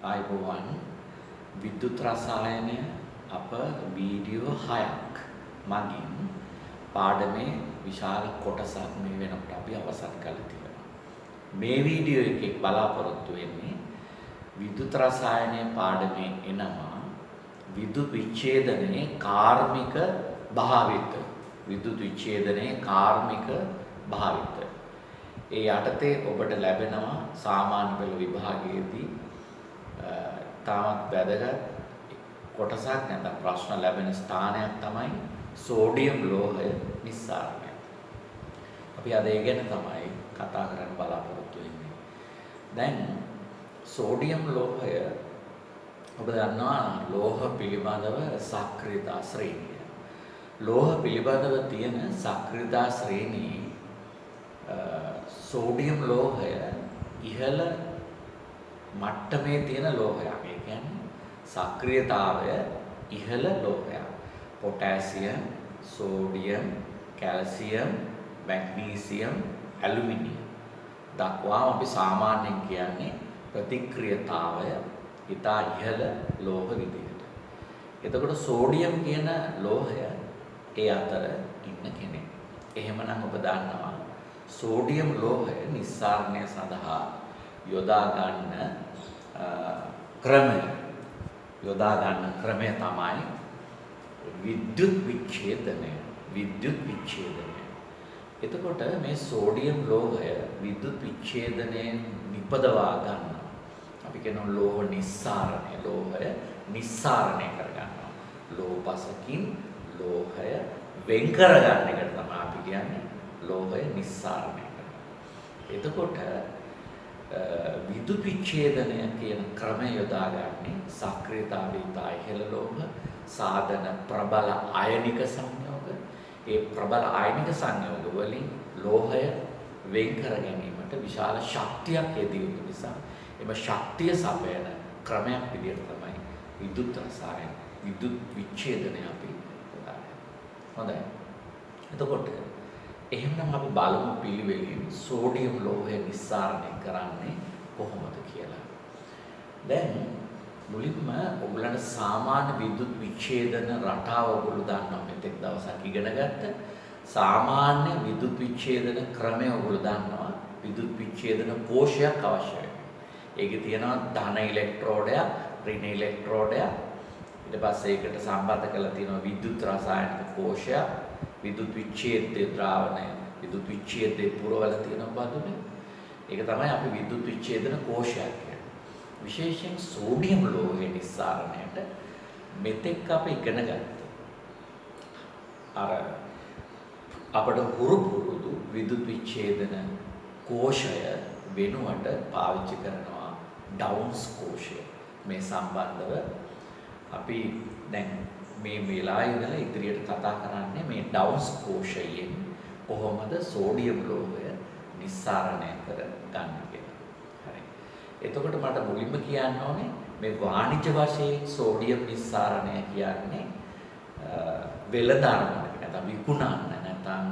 ආයුබෝවන් විද්‍යුත් රසායනය අප වීඩියෝ 6ක් මගින් පාඩමේ විශාල කොටසක් මේ වෙනකොට අපි අවසන් කළා තියෙනවා. මේ වීඩියෝ එකේ බලාපොරොත්තු වෙන්නේ විද්‍යුත් රසායනය පාඩමේ එනවා විද්‍යුත් විච්ඡේදනයේ කාර්මික භාවිත විද්‍යුත් විච්ඡේදනයේ කාර්මික භාවිත ඒ යටතේ ඔබට ලැබෙනවා සාමාන්‍ය පෙළ විභාගයේදී තාමත් වැදගත් කොටසක් නැත්නම් ප්‍රශ්න ලැබෙන ස්ථානයක් තමයි සෝඩියම් ලෝහය නිස්සාරණය. අපි අද ඒ ගැන තමයි කතා කරන්න බලාපොරොත්තු වෙන්නේ. දැන් සෝඩියම් ලෝහය ඔබ දන්නවා ලෝහ පිළිබඳව සක්‍රියතා ශ්‍රේණිය. ලෝහ පිළිබඳව තියෙන සක්‍රියතා ශ්‍රේණියේ සෝඩියම් ලෝහය ඉහළ මට්ටමේ තියෙන ලෝහයක්. ඒ කියන්නේ සක්‍රියතාවය ඉහළ ලෝහයක්. Potassium, sodium, calcium, magnesium, aluminium දක්වා අපි සාමාන්‍යයෙන් කියන්නේ ප්‍රතික්‍රියාතාවය ඉතා ඉහළ ලෝහ විදිහට. එතකොට සෝඩියම් කියන ලෝහය ඒ අතර ඉන්න කෙනෙක්. එහෙමනම් ඔබ දන්නවා සෝඩියම් ලෝහය නිස්සාරණය සඳහා යොදා ගන්න ක්‍රමය තමයි විද්‍යුත් විච්ඡේදනය. එතකොට මේ සෝඩියම් ලෝහය විද්‍යුත් විච්ඡේදනයෙන් නිපදවා ගන්නවා. අපි කියනවා ලෝහ නිස්සාරණය. ලෝහය නිස්සාරණය කර ගන්නවා. ලෝහපසකින් ලෝහය වෙන් කර ගන්න එකට තමයි අපි කියන්නේ ලෝහය නිස්සාරණය කරනවා. එතකොට විද්‍යුත් විච්ඡේදනය කියන ක්‍රමය යොදාගන්නේ සක්‍රියතාවය ඉතා ඉහළ ලෝහ සාධන ප්‍රබල අයනික සංයෝග. ඒ ප්‍රබල අයනික සංයෝග වලින් ලෝහය වෙන් කර ගැනීමට විශාල ශක්තියක් යෙදිය යුතු නිසා එම ශක්තිය සපයන ක්‍රමයක් විදිහට තමයි විද්‍යුත් රසායන විද්‍යුත් විච්ඡේදනය අපි යොදාගන්නේ. හොඳයි. එතකොට එහෙනම් අපි බලමු පිළිවෙලින් සෝඩියම් ලෝහය නිස්සාරණය කරන්නේ කොහොමද කියලා. දැන් මුලින්ම ඔයගලන්ට සාමාන්‍ය විද්‍යුත් විච්ඡේදන රටාව ඔයගොල්ලෝ දන්නවා මෙතෙක් දවසක් ඉගෙන ගත්ත. සාමාන්‍ය විද්‍යුත් විච්ඡේදන ක්‍රමය ඔයගොල්ලෝ දන්නවා. විද්‍යුත් විච්ඡේදන කෝෂයක් අවශ්‍ය වෙනවා. ඒකේ තියෙනවා ධන ඉලෙක්ට්‍රෝඩයක්, ඍණ ඉලෙක්ට්‍රෝඩයක්. ඊට පස්සේ ඒකට සම්බන්ධ කරලා තියෙනවා විද්‍යුත් රසායනික කෝෂයක්. විද්‍යුත් විච්ඡේදයේ ද්‍රාවණය විද්‍යුත් විච්ඡේදයේ පුරවල තියෙන බඳුනේ ඒක තමයි අපි විද්‍යුත් විච්ඡේදන කෝෂයක් කියන්නේ. විශේෂයෙන් සෝඩියම් ලෝහය නිස්සාරණයට මෙතෙක් අපි ඉගෙන ගත්තා. අපට පුරුදු විද්‍යුත් විච්ඡේදන කෝෂය වෙනුවට පාවිච්චි කරනවා ඩවුන්ස් කෝෂය. මේ සම්බන්ධව අපි දැන් මේ වෙලාවේ ඉඳලා ඉදිරියට කතා කරන්නේ මේ ඩවුන්ස් කෝෂයෙන් කොහොමද සෝඩියම් ලෝහය නිස්සාරණය කර ගන්න කියලා. හරි. එතකොට මට මුලින්ම කියන්න ඕනේ මේ වාණිජ්‍ය වශයෙන් සෝඩියම් නිස්සාරණය කියන්නේ වෙළඳාමකට නැත්නම් විකුණන්න නැත්නම්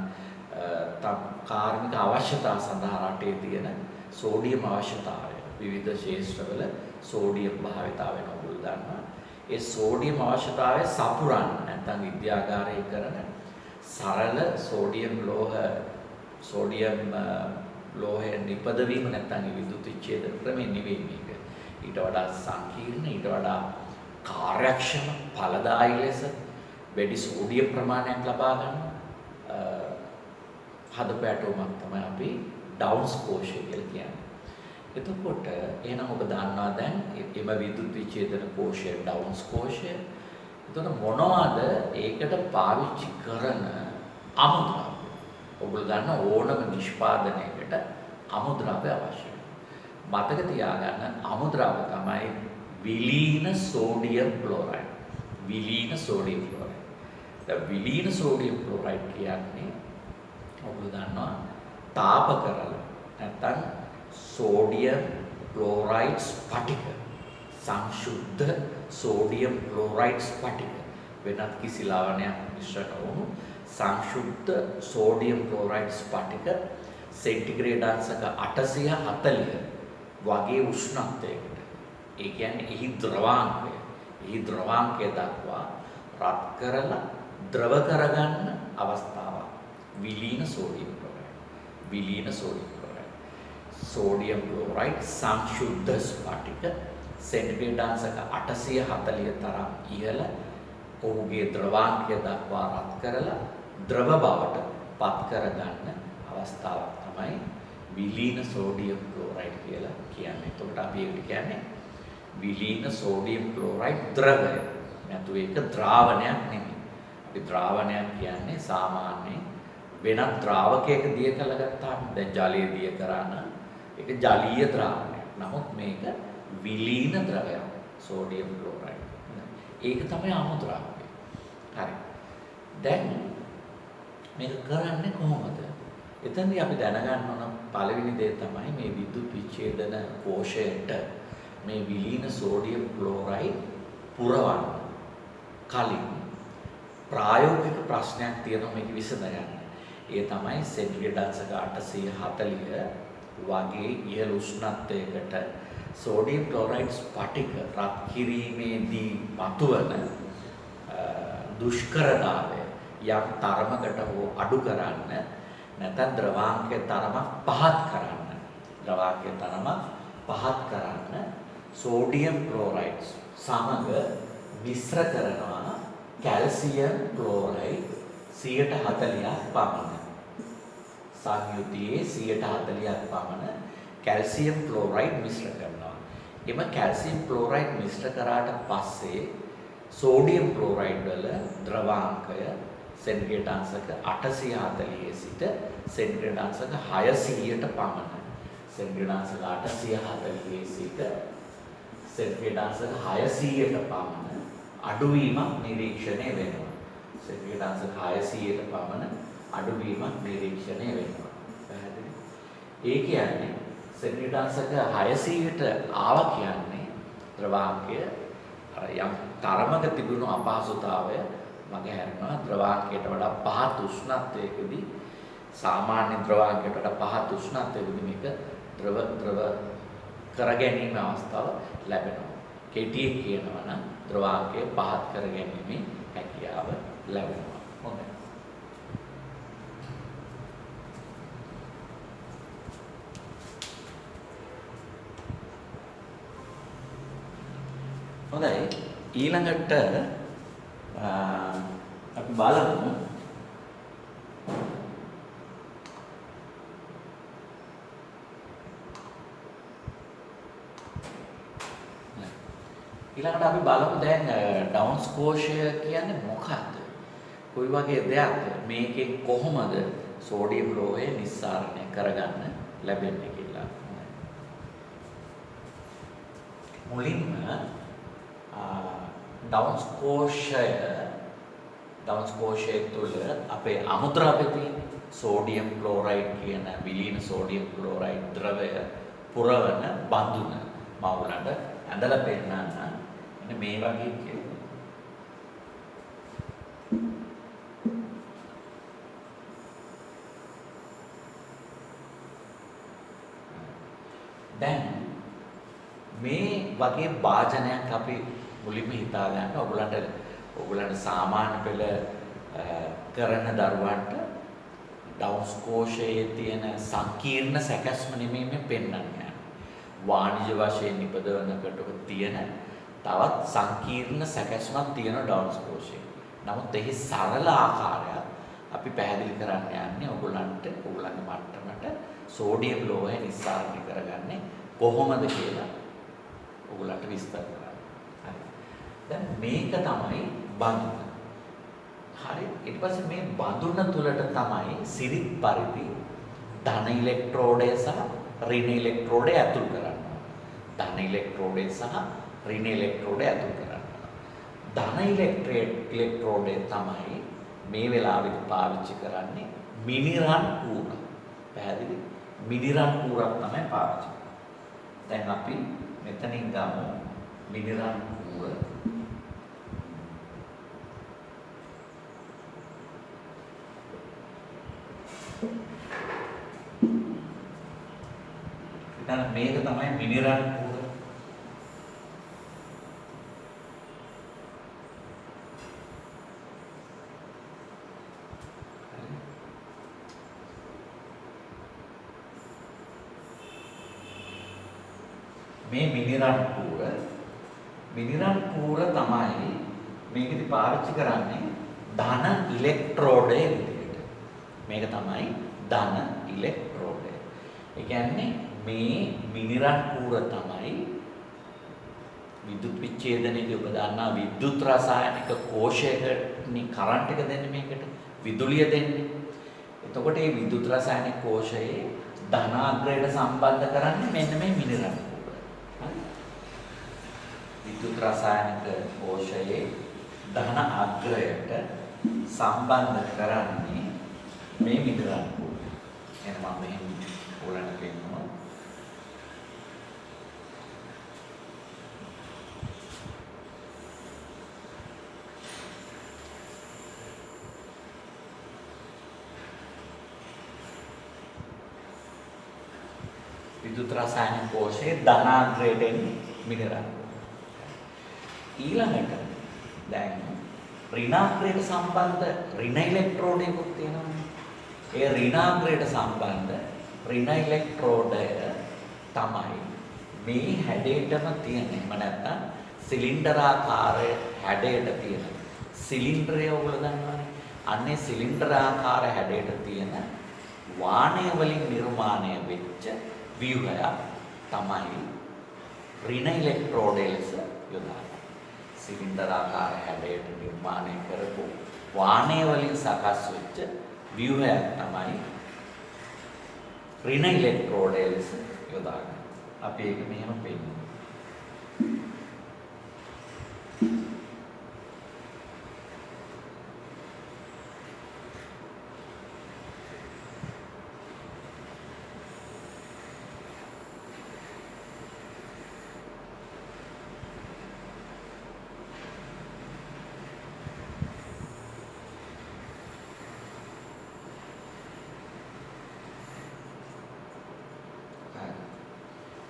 කාර්මික අවශ්‍යතා සඳහා රටේ තියෙන සෝඩියම් අවශ්‍යතාවය විවිධ ක්ෂේත්‍රවල සෝඩියම් භාවිතා වෙන ඔයගොල්ලෝ දන්නවා. ඒ සෝඩියම් අවශ්‍යතාවය සපුරන්න නැත්නම් විද්‍යාගාරයේ කරන සරල සෝඩියම් ලෝහය නිපදවීම නැත්නම් විද්‍යුත් විච්ඡේදන ක්‍රමය නෙවෙයි මේක. ඊට වඩා සංකීර්ණ, ඊට වඩා කාර්යක්ෂම, ඵලදායී ලෙස වැඩි සෝඩියම් ප්‍රමාණයක් ලබා ගන්න හදපැටවුමක් තමයි අපි ඩවුන්ස් කෝෂය කියලා කියන්නේ. එතකොට එහෙනම් ඔබ දන්නවා දැන් එම විද්‍යුත් විච්ඡේදන කෝෂය ඩවුන්ස් කෝෂය. එතකොට මොනවද ඒකට පාවිච්චි කරන අමුද්‍රව්‍ය? ඔයගොල්ලෝ දන්න ඕනම නිෂ්පාදනයකට අමුද්‍රව්‍ය අවශ්‍යයි. මතක තියාගන්න අමුද්‍රව්‍ය තමයි විලීන සෝඩියම් ක්ලෝරයිඩ්. විලීන සෝඩියම් ක්ලෝරයිඩ්. දැන් විලීන සෝඩියම් ක්ලෝරයිඩ් කියන්නේ ඔයගොල්ලෝ දන්නවා තාප කරලා නැත්නම් සෝඩියම් ක්ලෝරයිඩ් ස්ෆටික සංශුද්ධ සෝඩියම් ක්ලෝරයිඩ් ස්ෆටික වෙනත් කිසි ලවණයක් මිශ්‍ර නොවුණු සංශුද්ධ සෝඩියම් ක්ලෝරයිඩ් ස්ෆටික සෙන්ටිග්‍රේඩ් අංශක 840 වගේ උෂ්ණත්වයකට ඒ කියන්නේ එහි ද්‍රවාංකය. එහි ද්‍රවාංකය දක්වා රත් කරලා ද්‍රව කරගන්න අවස්ථාවක්. විලීන සෝඩියම් ක්ලොරයිඩ්. විලීන සෝඩියම් ක්ලොරයිඩ්. සෝඩියම් ක්ලොරයිඩ් සංශුද්ධ ස්ෆටික සෙන්ටිග්‍රේඩ් අංශක 840 තරම් ඉහළ ඔහුගේ ද්‍රවාංකය දක්වා රත් කරලා ද්‍රව බවට පත් කරගන්න අවස්ථාවක් තමයි විලීන සෝඩියම් ක්ලොරයිඩ් කියලා කියන්නේ. එතකොට අපි ඒකට කියන්නේ විලීන සෝඩියම් ක්ලොරයිඩ් ද්‍රවය. නැතු ඒක ද්‍රාවණයක් නෙමෙයි. අපි ද්‍රාවණයක් කියන්නේ සාමාන්‍යයෙන් වෙනත් ද්‍රාවකයක දිය කළ ගත්තාම දැන් ජලය දිය කරාන ඒක ජලීය ද්‍රාවණයක්. නමුත් මේක විලීන ද්‍රවයක් සෝඩියම් ක්ලොරයිඩ්. ඒක තමයි අමු ද්‍රාවකය. හරි. දැන් මේක කරන්නේ කොහොමද? එතනදී අපි දැනගන්න ඕන පළවෙනි දේ තමයි මේ විද්‍යුත් විච්ඡේදන කෝෂයට මේ විලීන සෝඩියම් ක්ලොරයිඩ් පුරවන්න කලින් ප්‍රායෝගික ප්‍රශ්නයක් තියෙනවා මේක විසඳගන්න. ඒ තමයි සෙන්ටිග්‍රේඩ් අංශක 840 වගේ ඉහළ උෂ්ණත්වයකට සෝඩියම් ක්ලොරයිඩ් ස්ෆටික රත් කිරීමේදී මතුවන දුෂ්කරතාවය යම් තරමකට හෝ අඩු කරන්න නැත්නම් ද්‍රවාංකයේ තරමක් පහත් කරන්න සෝඩියම් ක්ලොරයිඩ් සමග මිශ්‍ර කරනවා කැල්සියම් ක්ලොරයිඩ් 140ක් පමණ. සංයුතියේ 140ක් පමණ කැල්සියම් ක්ලොරයිඩ් මිශ්‍ර කරනවා. එම කැල්සියම් ක්ලොරයිඩ් මිශ්‍ර කරාට පස්සේ සෝඩියම් ක්ලොරයිඩ් වල ද්‍රවාංකය සෙන්ටිග්‍රේඩ් අංශක 840 සිට සෙන්ටිග්‍රේඩ් අංශක 600ට පමණ. සෙන්ටිග්‍රේඩ් අංශක 840 සිට සෙන්ටිග්‍රේඩ් අංශක 600ට පමණ අඩුවීමක් නිරීක්ෂණය වෙනවා. සෙන්ටිග්‍රේඩ් අංශක 600ට පමණ අඩුවීමක් නිරීක්ෂණය වෙනවා. පැහැදිලි? ඒ කියන්නේ සෙන්ටිග්‍රේඩ් අංශක 600ට ආවා කියන්නේ ද්‍රවාංකය අර යම් තරමක තිබුණු අපහසුතාවය මගහැරෙනවා. ද්‍රවාංකයට වඩා පහත් උෂ්ණත්වයකදී සාමාන්‍ය ද්‍රවාංකයට වඩා පහත් උෂ්ණත්වයකදී මේක ද්‍රව කර ගැනීම අවස්ථාව ලැබෙනවා. කෙටියෙන් කියනවා නම් ද්‍රවාංකය පහත් කර ගැනීමේ හැකියාව ලැබෙනවා. හොඳයි. හොඳයි. ඊළඟට අපි බලමු දැන් ඩවුන්ස් කෝෂය කියන්නේ මොකක්ද? කොයි වගේ දෙයක්ද? මේකෙන් කොහොමද සෝඩියම් ලෝහය නිස්සාරණය කරගන්න ලැබෙන්නේ කියලා. මුලින්ම ඩවුන්ස් කෝෂය තුළ අපේ අමුද්‍රව්‍ය තියෙන සෝඩියම් ක්ලොරයිඩ් කියන විලීන සෝඩියම් ක්ලොරයිඩ් ද්‍රවය පුරවන බඳුන මවුලට ඇඳලා පෙන්නන්න මෙන්න මේ වගේ කියනවා. දැන් මේ වගේ වාජනයක් අපි මුලින්ම හිතා ගන්න ඔයගලන්ට සාමාන්‍ය පෙළ කරන දරුවන්ට ඩවුන්ස් කෝෂයේ තියෙන සංකීර්ණ සැකැස්ම නෙමෙයි මේ පෙන්වන්නේ. වාණිජ වශයෙන් නිපදවනකට තියෙන තවත් සංකීර්ණ සැකැස්මක් තියෙන ඩවුන්ස් කෝෂයේ. නමුත් එහි සරල ආකාරයක් අපි පැහැදිලි කරන්න යන්නේ ඔයගලන්ගේ මට්ටමට සෝඩියම් ලෝහය නිස්සාරණය කරගන්නේ කොහොමද කියලා ඔයගලන්ට විස්තර කරන්න. හරි. දැන් මේක තමයි බඳුන. හරි. ඊට පස්සේ මේ බඳුන තුලට තමයි සිරිත් පරිදි ධන ඉලෙක්ට්‍රෝඩය සහ ඍණ ඉලෙක්ට්‍රෝඩය ඇතුල් කරන්නේ. ධන ඉලෙක්ට්‍රෝඩය සහ ඍණ ඉලෙක්ට්‍රෝඩය ඇතුල් කරන්නේ. ධන ඉලෙක්ට්‍රෝඩය තමයි මේ වෙලාවෙදි පාවිච්චි කරන්නේ මිනිරන් කූර. පැහැදිලි? මිනිරන් කූරක් තමයි පාවිච්චි කරන්නේ. දැන් අපි මෙතනින් ගමු මිනිරන් කූර. දැන් මේක තමයි මිනිරන් කූර. මේ මිනිරන් කූර තමයි මේකෙදි පාවිච්චි කරන්නේ ධන ඉලෙක්ට්‍රෝඩය විදිහට. මේක තමයි ධන ඉලෙක්ට්‍රෝඩය. ඒ කියන්නේ මේ මිනිරන් කූර තමයි විදුලි විච්ඡේදනයේදී ඔබ දන්නා විද්‍යුත් රසායනික කෝෂයකනේ කරන්ට් එක දෙන්නේ මේකට. විදුලිය දෙන්නේ. එතකොට මේ විද්‍යුත් රසායනික කෝෂයේ ධනාග්‍රයට සම්බන්ධ කරන්නේ මෙන්න මේ මිනිරන් කූර. හරි. විද්‍යුත් රසායනික කෝෂයේ ධන අග්‍රයට සම්බන්ධ කරන්නේ මේ මිනිරන් කූර. එහෙනම් මම මෙහෙම ඕලන්න කියනවා. විද්‍යුත් රසායනික කෝෂයේ ධනාග්‍රයට එන්නේ මිනිරන්. ඊළඟට දැන් ඍණාග්‍රයට සම්බන්ධ ඍණ ඉලෙක්ට්‍රෝඩයකුත් තියෙනවා. ඒ ඍණාග්‍රයට සම්බන්ධ ඍණ ඉලෙක්ට්‍රෝඩය තමයි මේ හැඩයටම තියෙන. එහෙම නැත්නම් සිලින්ඩරාකාරය හැඩයට තියෙන. සිලින්ඩරය ඔයගොල්ලෝ දන්නවනේ. අන්නේ සිලින්ඩරාකාර හැඩයට තියෙන වාණය වලින් නිර්මාණය වෙච්ච ව්‍යුහය තමයි ඍණ ඉලෙක්ට්‍රෝඩය ලෙස යොදාගන්නේ. සිලින්ඩරාකාර හැඩයට නිර්මාණය කරපු වාණය වලින් සකස් වෙච්ච ව්‍යුහයක් තමයි ඍණ ඉලෙක්ට්‍රෝඩය ලෙස යොදාගන්නේ. අපි ඒක මෙහෙම පෙන්නනවා.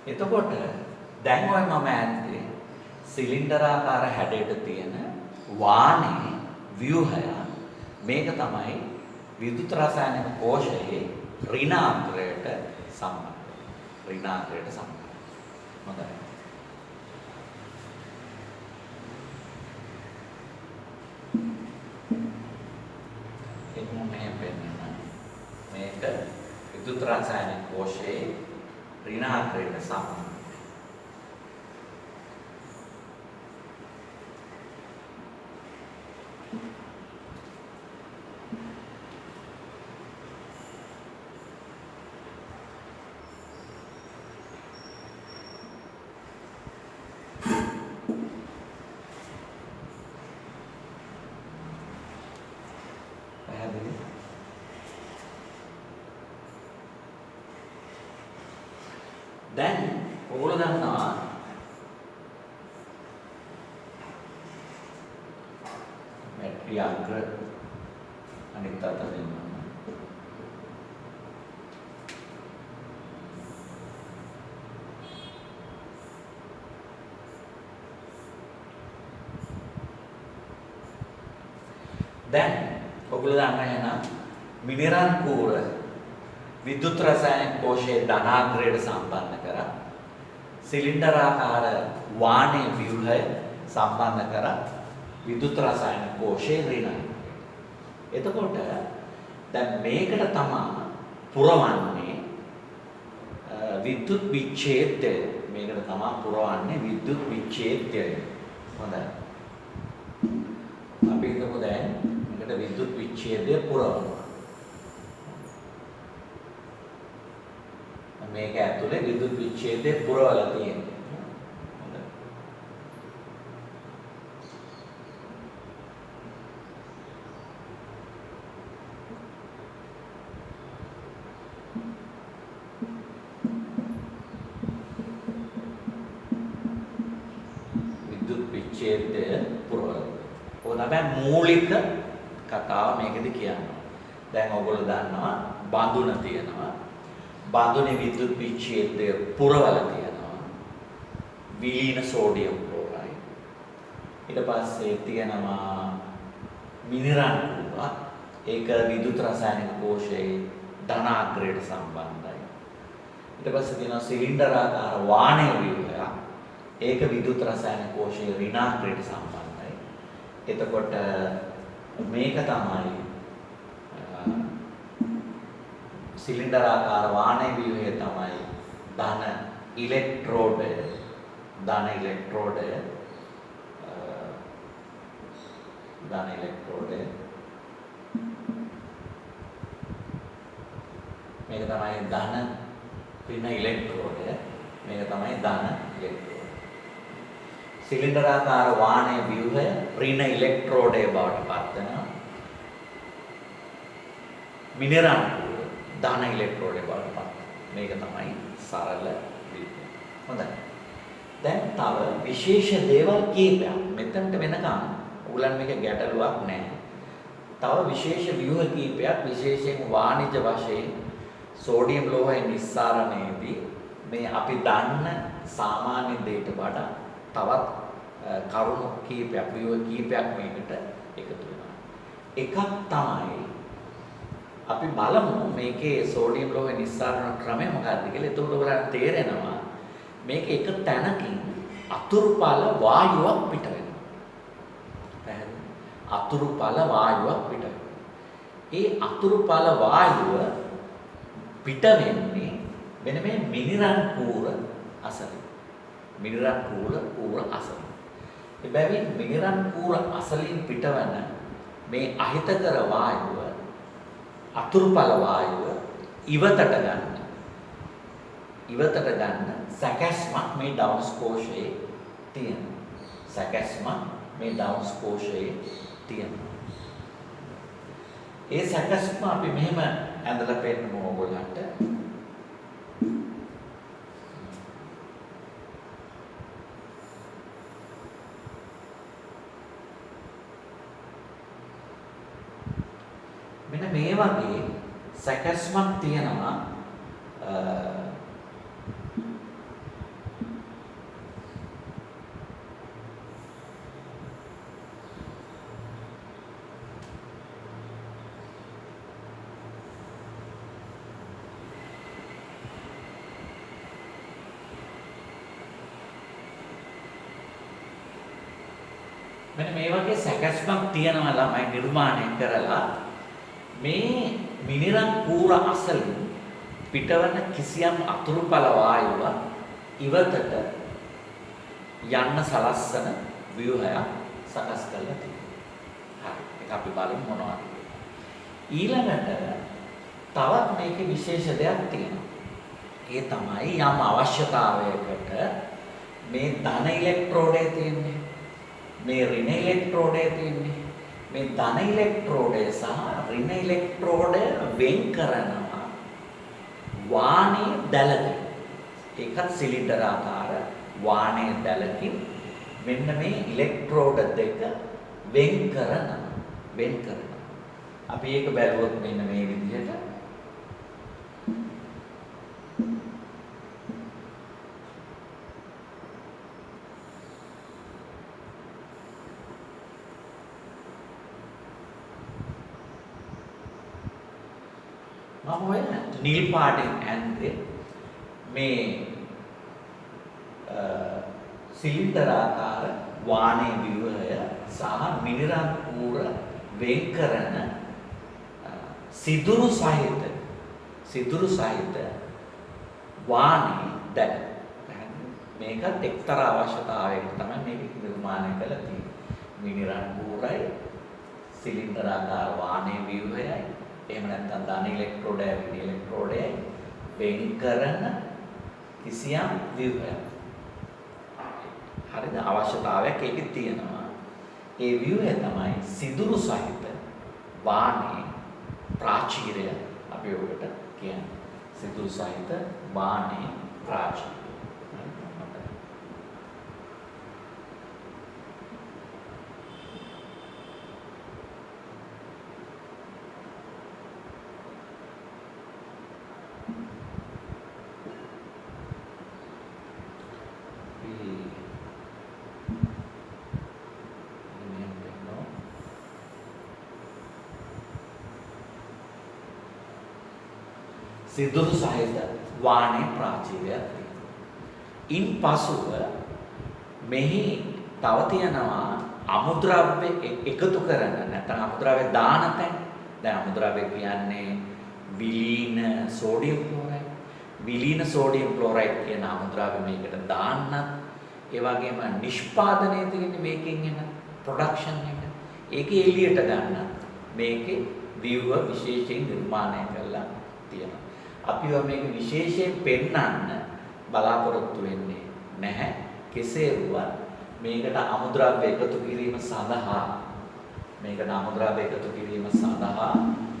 එතකොට දැන් ඔය මම ඇත්තේ සිලින්ඩරාකාර හැඩයට තියෙන වාණේ ව්‍යුහය මේක තමයි විද්‍යුත් රසායනික කෝෂයේ ඍණාග්‍රයට සම්බන්ධ. ඍණාග්‍රයට සම්බන්ධ. හොඳයි. එන්න මෙහෙම වෙනවා. මේක විද්‍යුත් රසායනික කෝෂයේ ඍණාග්‍රයට සම්බන්ධ. පැහැදිලි? දැන් ඕගොල්ලෝ දන්නවා බැටරි අග්‍ර අනිත් අතට එනවා. දැන් ඔයගොල්ලෝ දන්නා එහෙනම් මිනිරන් කූර විද්‍යුත් රසායනික කෝෂයේ ධනාග්‍රයට සම්බන්ධ කරා සිලින්ඩරාකාර වාණේ ව්‍යුහය සම්බන්ධ කරා විද්‍යුත් රසායනික කෝෂයේ ඍණයි. එතකොට දැන් මේකට තමයි පුරවන්නේ විද්‍යුත් විච්ඡේදය. මේකට තමයි පුරවන්නේ විද්‍යුත් විච්ඡේදය. හොඳයි. අපි හිතමු දැන් මේකට විද්‍යුත් විච්ඡේදය පුරවනවා. මේක ඇතුලේ විද්‍යුත් විච්ඡේදය පුරවලා තියෙනවා. හොඳයි. විද්‍යුත් විච්ඡේදය පුරවලා. ඔය තමයි මූලික කතාව මේකෙදි කියනවා. දැන් ඔයගොල්ලෝ දන්නවා බඳුන තියෙනවා. බඳුනේ විද්‍යුත් විච්ඡේදය පුරවලා තියෙනවා. විලීන සෝඩියම් ක්ලෝරයිඩ්. ඊට පස්සේ තියෙනවා මිනිරන් කූරක්. ඒක විද්‍යුත් රසායනික කෝෂයේ ධනාග්‍රයට සම්බන්ධයි. ඊට පස්සේ තියෙනවා සිලින්ඩරාකාර වාණය ව්‍යුහයක්. ඒක විදුලි රසායන කෝෂයේ ඍණාංගයට සම්බන්ධයි. එතකොට මේක තමයි සිලින්ඩරාකාර වාණය ව්‍යුහය තමයි ධන ඉලෙක්ට්‍රෝඩය ධන ඉලෙක්ට්‍රෝඩය මේක තමයි ධන ඍණ ඉලෙක්ට්‍රෝඩය මේක තමයි ධන ඉලෙක්ට්‍රෝඩය සිලින්ඩරාකාර වාණය ව්‍යුහය ඍණ ඉලෙක්ට්‍රෝඩය බවට පත් වෙනවා මිනරාංකුර ධන ඉලෙක්ට්‍රෝඩය බවට පත් මේක තමයි සරල ව්‍යුහය හොඳයි දැන් තව විශේෂ දේවල් කීපයක් මෙතනට වෙනකම් ඔයගලන් මේක ගැටලුවක් නැහැ තව විශේෂ ව්‍යුහ කීපයක් විශේෂයෙන් වාණිජ වශයෙන් සෝඩියම් ලෝහය නිස්සාරණයේදී මේ අපි දන්න සාමාන්‍ය දෙයට වඩා තවත් කරුණු කීපයක් ව්‍යුහ කීපයක් මේකට එකතු වෙනවා එකක් තමයි අපි බලමු මේකේ සෝඩියම් ලෝහය නිස්සාරණ ක්‍රමය මොකක්ද කියලා එතකොට ඔයගලන්ට තේරෙනවා මේක එක තැනකින් අතුරුඵල වායුවක් පිට වෙනවා. පැහැදිලි? අතුරුඵල වායුවක් පිට වෙනවා. ඒ අතුරුඵල වායුව පිට වෙන්නේ මෙන්න මේ මිනිරන් කූර අසලින්. මිනිරන් කූර අසලින්. එබැවින් මිනිරන් කූර අසලින් පිටවන මේ අහිතකර වායුව අතුරුඵල වායුව ඉවතට ගන්න සැකැස්මක් මේ ඩවුන්ස් කෝෂයේ තියෙනවා. සැකැස්මක් මේ ඩවුන්ස් කෝෂයේ තියෙනවා. ඒ සැකැස්ම අපි මෙහෙම ඇඳලා පෙන්නමු ඕගොල්ලන්ට. මෙන්න මේ වගේ සැකැස්මක් තියෙනවා මෙන්න මේ වගේ සැකැස්මක් තියෙනවා ළමයි නිර්මාණය කරලා මේ මිනිරන් කූර අසලින් පිටවන කිසියම් අතුරුඵල වායුව ඉවතට යන්න සලස්සන ව්‍යුහයක් සකස් කරලා තියෙනවා. හරි. ඒක අපි බලමු මොනවද. ඊළඟට තවත් මේකේ විශේෂ දෙයක් තියෙනවා. ඒ තමයි යම් අවශ්‍යතාවයකට මේ ධන ඉලෙක්ට්‍රෝඩය තියෙන්නේ. මේ ඍණ ඉලෙක්ට්‍රෝඩය තියෙන්නේ. මේ ධන ඉලෙක්ට්‍රෝඩය සහ ඍණ ඉලෙක්ට්‍රෝඩය වෙන් කරනවා වාණයේ දැලකින්. ඒකත් සිලින්ඩර් ආකාර වාණයේ දැලකින් මෙන්න මේ ඉලෙක්ට්‍රෝඩ දෙක වෙන් කරනවා. අපි ඒක බැලුවොත් මෙන්න මේ විදිහට මම ඔය නිල් පාටින් ඇන්දේ මේ සිලින්ඩර් ආකාර වාණයේ ව්‍යුහය සහ මිනිරන් කූර වෙන් කරන සිදුරු සහිත වාණයේ දැල. මේකත් එක්තරා අවශ්‍යතාවයකට තමයි මේක නිර්මාණය කරලා තියෙන්නේ. මිනිරන් කූරයි සිලින්ඩර් ආකාර වාණයේ ව්‍යුහයයි එහෙම නැත්නම් ධන ඉලෙක්ට්‍රෝඩය ඍණ ඉලෙක්ට්‍රෝඩය වෙන් කරන කිසියම් ව්‍යුහයක්. හරිද? අවශ්‍යතාවයක් ඒකේ තියෙනවා. ඒ ව්‍යුහය තමයි සිදුරු සහිත වාණයේ ප්‍රාචීරය අපි ඔකට කියන්නේ. සිදුරු සහිත වාණයේ ප්‍රාචීරය. සිදුරු සහිත වාණයේ ප්‍රාචීරයක් තියෙනවා. ඉන්පසුව මෙහි තව තියෙනවා අමුද්‍රව්‍ය එකතු කරන නැත්නම් අමුද්‍රව්‍ය දාන තැන්. දැන් අමුද්‍රව්‍ය කියන්නේ විලීන සෝඩියම් ක්ලෝරයිඩ්. විලීන සෝඩියම් ක්ලෝරයිඩ් කියන අමුද්‍රව්‍ය මේකට දාන්නත් ඒ වගේම නිෂ්පාදනයේ තියෙන මේකෙන් එන ප්‍රොඩක්ෂන් එක ඒකේ එළියට ගන්න මේකේ ව්‍යුව විශේෂයෙන් නිර්මාණය කරලා තියෙනවා. අපිව මේක විශේෂයෙන් පෙන්වන්න බලාපොරොත්තු වෙන්නේ නැහැ. කෙසේ වුවත් මේකට අමුද්‍රව්‍ය එකතු කිරීම සඳහා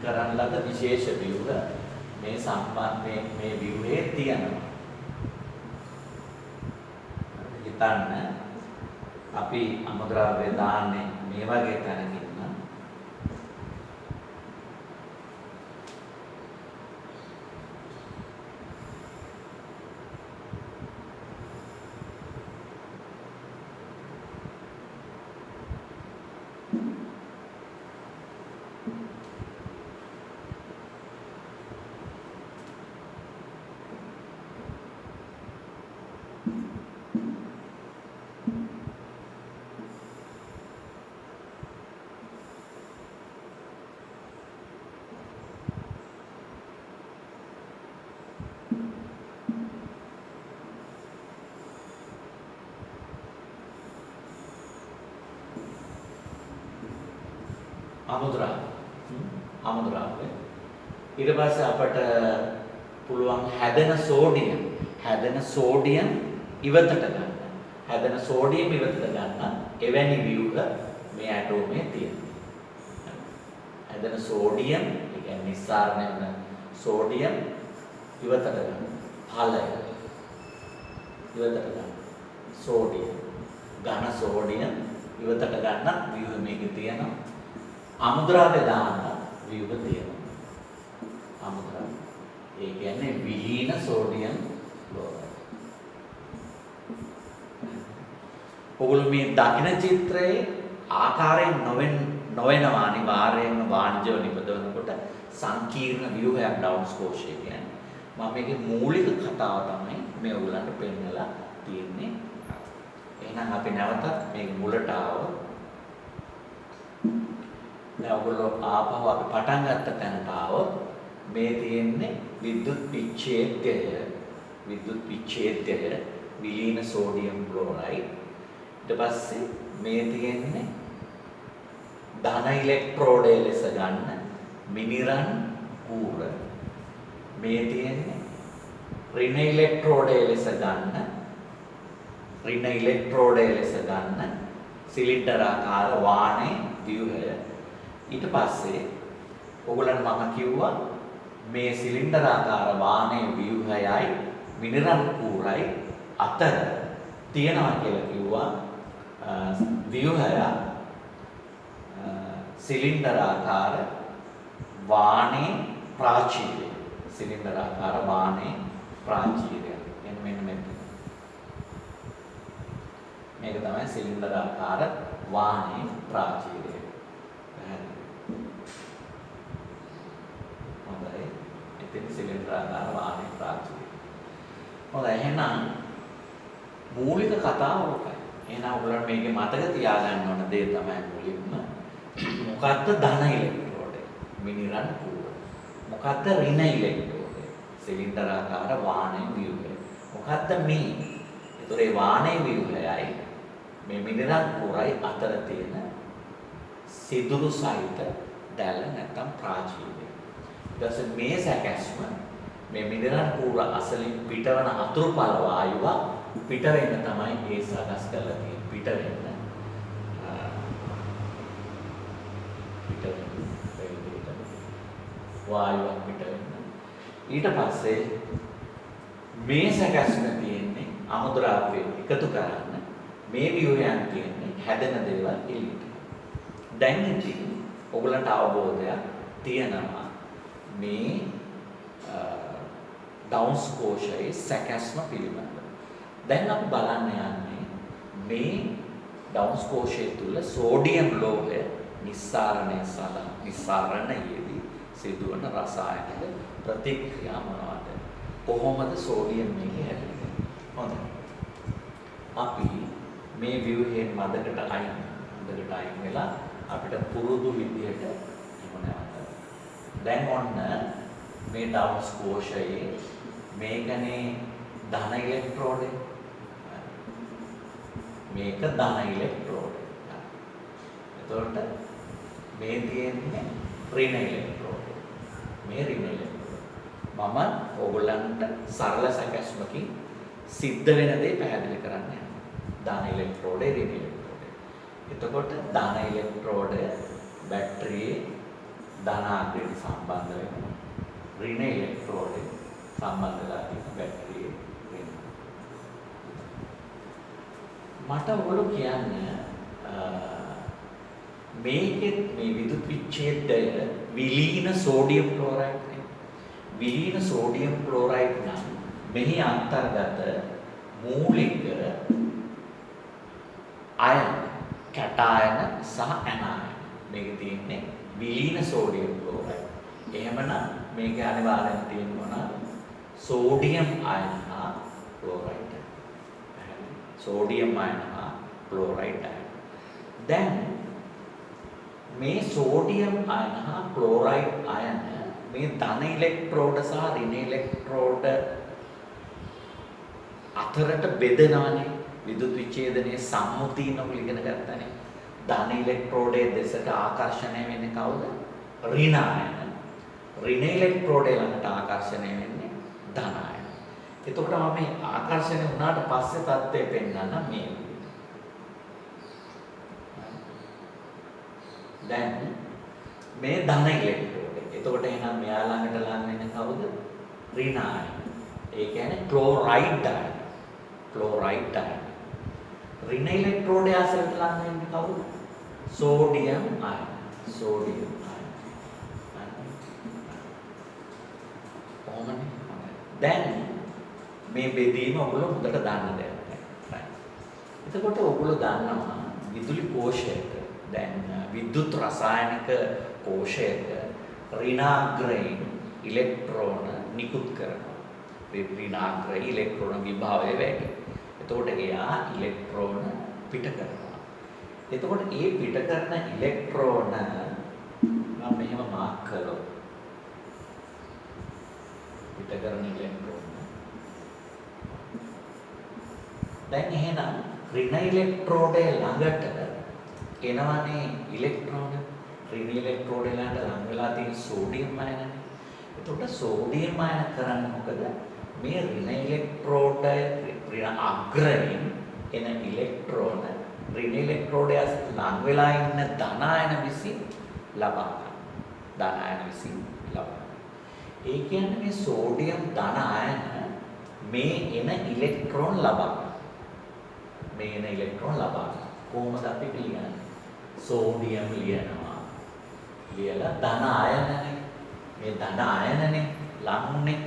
කරන ලද විශේෂ ව්‍යුව මේ සම්බන්ධයෙන් මේ ව්‍යුවේ තියෙනවා. හිතන්න අපි අමුද්‍රව්‍ය දාන්නේ මේ වගේ තැනකින් නම් අමුද්‍රව්‍ය ඊට පස්සේ අපට පුළුවන් හැදෙන සෝඩියම් ඉවතට ගන්න. එවැනි ව්‍යුහ මේ ඇටෝමේ තියෙනවා. හැදෙන සෝඩියම්, ඒ කියන්නේ නිස්සාරණය වෙන සෝඩියම් ඉවතට ගන්න. ඵලය ඉවතට ගන්න. සෝඩියම්, ඝන සෝඩියම් ඉවතට ගන්න ව්‍යුහ මේකේ තියෙනවා. අමුද්‍රව්‍ය දාන ව්‍යුහ තියෙනවා. අමුද්‍රව්‍ය. ඒ කියන්නේ විලීන සෝඩියම් ක්ලෝරයිඩ්. ඔගොල්ලෝ මේ දකින චිත්‍රයේ ආකාරයෙන් නොවෙනවා අනිවාර්යයෙන්ම වාණිජව නිපදවනකොට සංකීර්ණ ව්‍යුහයක් ඩවුන්ස් කෝෂය කියන්නේ. මම මේකේ මූලික කතාව තමයි මේ ඔයගලන්ට පෙන්නලා තියෙන්නේ. එහෙනම් අපි නැවතත් මේ මුලට ආවොත් දැන් ඔයගොල්ලෝ ආපහු අපි පටන් ගත්ත තැනට ආවොත් මේ තියෙන්නේ විද්‍යුත් විච්ඡේදය විලීන සෝඩියම් ක්ලෝරයිඩ්. ඊට පස්සේ මේ තියෙන්නේ ධන ඉලෙක්ට්‍රෝඩය ලෙස ගන්න මිනිරන් කූර. මේ තියෙන්නේ ඍණ ඉලෙක්ට්‍රෝඩය ලෙස ගන්න සිලින්ඩරාකාර වාණේ ව්‍යුහය. ඊට පස්සේ ඔයගොල්ලන් මම කිව්වා මේ සිලින්ඩරාකාර වාණේ ව්‍යුහයයි මිනිරන් කූරයි අතර තියෙනවා කියලා කිව්වා ව්‍යුහය සිලින්ඩරාකාර වාණේ ප්‍රාචීරය. මෙන්න මේක තමයි සිලින්ඩරාකාර වාණේ ප්‍රාචීරය. හොඳයි. ඉතින් සිලින්ඩරාකාර වාණේ ප්‍රාචීරය. හොඳයි. එහෙනම් මූලික කතාව ඔකයි. එහෙනම් ඔයගොල්ලෝ මේකේ මතක තියාගන්න ඕන දේ තමයි මුලින්ම මොකද්ද ධන ඉලෙක්ට්‍රෝඩය? මිනිරන් කූර. මොකද්ද ඍණ ඉලෙක්ට්‍රෝඩය? සිලින්ඩරාකාර වාණේ ව්‍යුහය. මොකද්ද මේ? ඒතොර ඒ වාණේ ව්‍යුහයයි මේ මිනිරන් කූරයි අතර තියෙන සිදුරු සහිත දැල්ල නැත්නම් ප්‍රාචීරය. ඊට මේ සැකැස්ම මේ මිනිරන් කූර අසලින් පිටවන අතුරුඵල වායුව පිට වෙන්න තමයි ඒ සකස් කරලා තියෙන්නේ. පිට වෙන්න වායුවක් පිට වෙන්න. ඊට පස්සේ මේ සැකැස්ම තියෙන්නේ අමුද්‍රව්‍ය එකතු කරන්න. මේ ව්‍යුහයන් තියෙන්නේ හැදෙන දේවල් එළියට. දැන් ඉතින් ඔයගලන්ට අවබෝධයක් තියෙනවා මේ ඩවුන්ස් කෝෂයේ සැකැස්ම පිළිබඳව. දැන් අපි බලන්න යන්නේ මේ ඩවුන්ස් කෝෂය තුල සෝඩියම් ලෝහය නිස්සාරණයේදී සිදුවන රසායනික ප්‍රතික්‍රියා මොනවාද? කොහොමද සෝඩියම් මේකේ හැදෙන්නේ? හොඳයි. අපි මේ ව්‍යුහයෙන් මදකට අයින් වෙලා අපිට පුරුදු විදියට එහෙම නැවත. දැන් ඔන්න මේ ඩවුන්ස් කෝෂයේ මේකනේ ධන ඉලෙක්ට්‍රෝඩේ. මේක ධන ඉලෙක්ට්‍රෝඩේ. එතකොට මේ තියෙන්නේ ඍණ ඉලෙක්ට්‍රෝඩේ. මේ ඍණ ඉලෙක්ට්‍රෝඩේ. මම ඕගොල්ලන්ට සරල සැකස්මකින් සිද්ධ වෙන දේ පැහැදිලි කරන්න යනවා. ධන ඉලෙක්ට්‍රෝඩේ ඍණ ඉලෙක්ට්‍රෝඩේ. එතකොට ධන ඉලෙක්ට්‍රෝඩය බැටරියේ ධනාග්‍රයට සම්බන්ධ වෙනවා. ඍණ ඉලෙක්ට්‍රෝඩේ සම්බන්ධ වෙලා තියෙන බැටරියේ ඍණ. මට ඔයගොල්ලෝ කියන්නේ මේකෙත් මේ විදුලි විච්ඡේදය විලීන සෝඩියම් ක්ලෝරයිඩ් නේ. විලීන සෝඩියම් ක්ලෝරයිඩ් නම් මෙහි අන්තර්ගත මූලික අයන කැටායන සහ ඇනායන මේක තියෙන්නේ විලීන සෝඩියම් ක්ලෝරයිඩ්. එහෙමනම් මේක අනිවාර්යෙන් තියෙනවා සෝඩියම් අයන හා ක්ලෝරයිඩ්. සෝඩියම් අයන හා ක්ලෝරයිඩ් අයන. දැන් මේ සෝඩියම් අයන හා ක්ලෝරයිඩ් අයන මේ ධන ඉලෙක්ට්‍රෝඩ සහ ඍණ ඉලෙක්ට්‍රෝඩ අතරට බෙදෙනවානේ. විදුලි විච්ඡේදනයේ සම්මුතියන ඉගෙන ගන්නනේ. ධන ඉලෙක්ට්‍රෝඩයේ දෙසට ආකර්ෂණය වෙන්නේ කවුද? ඍණ අයන. ඍණ ඉලෙක්ට්‍රෝඩය ළඟට ආකර්ෂණය වෙන්නේ ධන අයන. එතකොට මම මේ ආකර්ෂණය වුණාට පස්සේ தත්ත්වය පෙන්වන්න මේ. දැන් මේ ධන ඉලෙක්ට්‍රෝඩය. එතකොට එහෙනම් මෙයා ළඟට ලං වෙන්නේ කවුද? ඍණ අයන. ඒ කියන්නේ ක්ලෝරයිඩ් අයන. ක්ලෝරයිඩ් අයන. ඍණ ඉලෙක්ට්‍රෝඩය ඇසලට ලං වෙන්නේ කවුද? සෝඩියම් අයන. සෝඩියම් අයන. කොහොමද? දැන් මේ බෙදීම ඔයගොල්ලෝ හොඳට දන්න දෙයක්. එතකොට ඔයගොල්ලෝ දන්නවා විදුලි කෝෂයක දැන් විද්‍යුත් රසායනික කෝෂයක ඍණාග්‍රයෙන් ඉලෙක්ට්‍රෝන නිකුත් කරනවා. මේ ඍණාග්‍රය ඉලෙක්ට්‍රෝන විභවය වැඩි. එතකොට එයා ඉලෙක්ට්‍රෝන පිට කරනවා. එතකොට ඒ පිට කරන ඉලෙක්ට්‍රෝන මම මෙහෙම මාක් කළොත් පිට කරන ඉලෙක්ට්‍රෝන දැන් එහෙනම් ඍණ ඉලෙක්ට්‍රෝඩේ ළඟට එනවනේ ඉලෙක්ට්‍රෝන. ඍණ ඉලෙක්ට්‍රෝඩේ ළඟට ලං වෙලා තියෙන සෝඩියම් අයනනේ. එතකොට සෝඩියම් අයන කරන්නේ මොකද? මේ ඍණ ඉලෙක්ට්‍රෝඩ ඍණ අග්‍රයෙන් එන ඉලෙක්ට්‍රෝන ඍණ ඉලෙක්ට්‍රෝඩය ලං වෙලා ඉන්න ධන අයන විසින් ලබා ගන්න. ධන අයන විසින් ලබා ගන්න. ඒ කියන්නේ මේ සෝඩියම් ධන අයන මේ එන ඉලෙක්ට්‍රෝන ලබා ගන්න. මේ එන ඉලෙක්ට්‍රෝන ලබා ගන්න. කොහොමද අපි පිළිගන්නේ? සෝඩියම් ලියනවා. ලියලා ධන අයනනේ. මේ ධන අයනනේ ලංුනේ.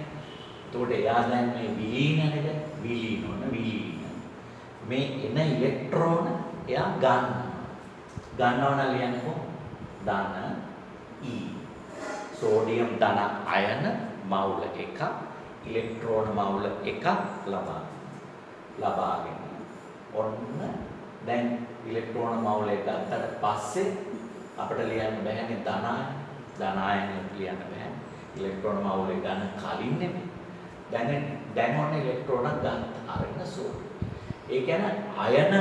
එතකොට එයා දැන් මේ විලීනනේද? විලීන ඕන විලීන. මේ එන ඉලෙක්ට්‍රෝන එයා ගන්නවා නම් ලියන්නේ කොහොමද? ධන E. සෝඩියම් ධන අයන මවුල 1, ඉලෙක්ට්‍රෝන මවුල 1 ලබාගෙන. ඔන්න දැන් ඉලෙක්ට්‍රෝන මවුල එක ගත්තට පස්සේ අපිට ලියන්න බැහැනේ ධන අයන ලියන්න බෑ. ඉලෙක්ට්‍රෝන මවුල ගන්න කලින් නෙමෙයි. දැන් ඔන්න ඉලෙක්ට්‍රෝන ගන්න අරගෙන සෝඩියම්. ඒ කියන්නේ අයන